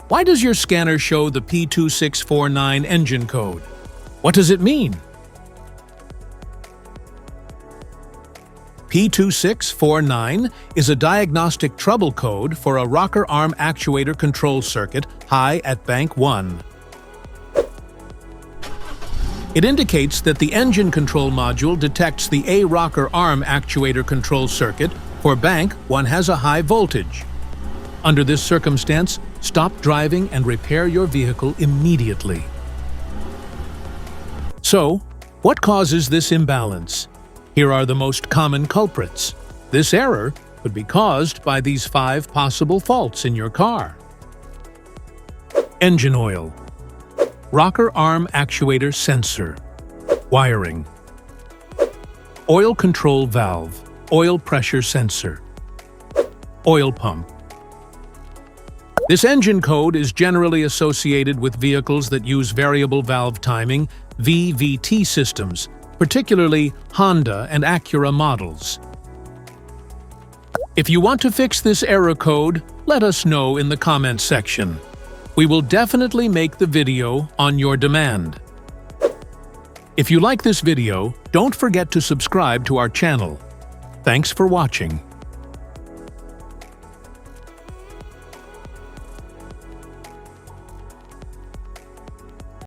Why does your scanner show the P2649 engine code? What does it mean? P2649 is a diagnostic trouble code for a rocker arm actuator control circuit high at bank 1. It indicates that the engine control module detects the A rocker arm actuator control circuit for bank 1 has a high voltage. Under this circumstance, stop driving and repair your vehicle immediately. So, what causes this imbalance? Here are the most common culprits. This error could be caused by these 5 possible faults in your car. Engine oil, rocker arm actuator sensor, wiring, oil control valve, oil pressure sensor, oil pump. This engine code is generally associated with vehicles that use variable valve timing (VVT) systems, particularly Honda and Acura models. If you want to fix this error code, let us know in the comments section. We will definitely make the video on your demand. If you like this video, don't forget to subscribe to our channel. Thanks for watching.